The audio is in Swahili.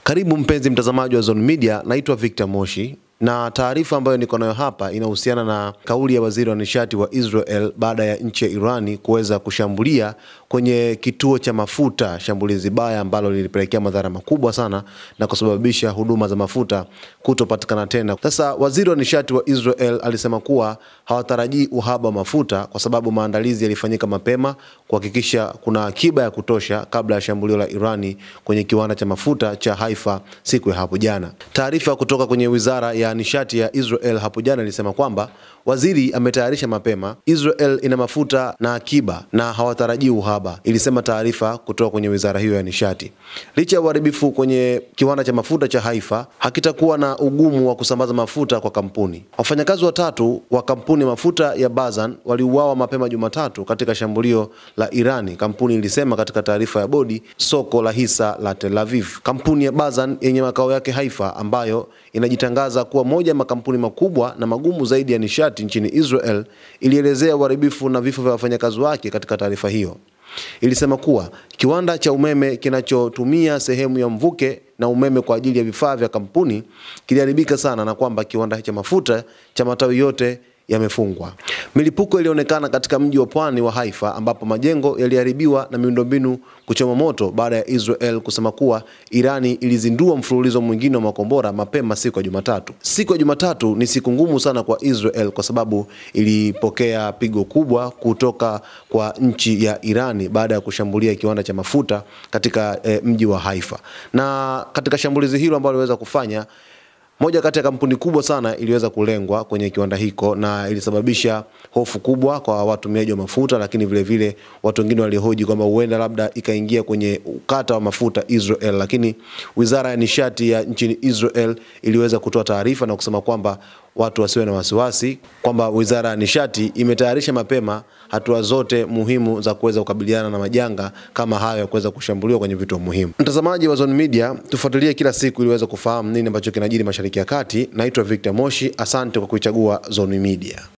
Karibu mpenzi mtazamaji wa Zone Media, naitwa Victor Moshi. Na taarifa ambayo niko nayo hapa inahusiana na kauli ya waziri wa nishati wa Israel baada ya nchi ya Irani kuweza kushambulia kwenye kituo cha mafuta, shambulizi baya ambalo lilipelekea madhara makubwa sana na kusababisha huduma za mafuta kutopatikana tena. Sasa waziri wa nishati wa Israel alisema kuwa hawatarajii uhaba wa mafuta kwa sababu maandalizi yalifanyika mapema kuhakikisha kuna akiba ya kutosha kabla ya shambulio la Irani kwenye kiwanda cha mafuta cha Haifa siku ya hapo jana. Taarifa kutoka kwenye wizara ya nishati ya Israel hapo jana ilisema kwamba waziri ametayarisha mapema, Israel ina mafuta na akiba na hawatarajii uhaba, ilisema taarifa kutoka kwenye wizara hiyo ya nishati. Licha ya uharibifu kwenye kiwanda cha mafuta cha Haifa, hakitakuwa na ugumu wa kusambaza mafuta kwa kampuni. Wafanyakazi watatu wa kampuni ya mafuta ya Bazan waliuawa mapema Jumatatu katika shambulio la Irani, kampuni ilisema katika taarifa ya bodi soko la hisa la Tel Aviv. Kampuni ya Bazan yenye makao yake Haifa, ambayo inajitangaza kuwa moja ya makampuni makubwa na magumu zaidi ya nishati nchini Israel, ilielezea uharibifu na vifo vya wafanyakazi wake katika taarifa hiyo. Ilisema kuwa kiwanda cha umeme kinachotumia sehemu ya mvuke na umeme kwa ajili ya vifaa vya kampuni kiliharibika sana na kwamba kiwanda cha mafuta cha matawi yote yamefungwa. Milipuko ilionekana katika mji wa pwani wa Haifa ambapo majengo yaliharibiwa na miundombinu kuchoma moto baada ya Israel kusema kuwa Irani ilizindua mfululizo mwingine wa makombora mapema siku ya Jumatatu. Siku ya Jumatatu ni siku ngumu sana kwa Israel kwa sababu ilipokea pigo kubwa kutoka kwa nchi ya Irani baada ya kushambulia kiwanda cha mafuta katika mji wa Haifa. Na katika shambulizi hilo ambalo waliweza kufanya, moja kati ya kampuni kubwa sana iliweza kulengwa kwenye kiwanda hiko na ilisababisha hofu kubwa kwa watumiaji wa mafuta, lakini vile vile watu wengine walihoji kwamba huenda labda ikaingia kwenye ukata wa mafuta Israel, lakini wizara ya nishati ya nchini Israel iliweza kutoa taarifa na kusema kwamba watu wasiwe na wasiwasi, kwamba wizara ya nishati imetayarisha mapema hatua zote muhimu za kuweza kukabiliana na majanga kama hayo ya kuweza kushambuliwa kwenye vituo muhimu. Mtazamaji wa Zone Media, tufuatilie kila siku ili uweze kufahamu nini ambacho kinajiri Mashariki ya Kati. Naitwa Victor Moshi, asante kwa kuichagua Zone Media.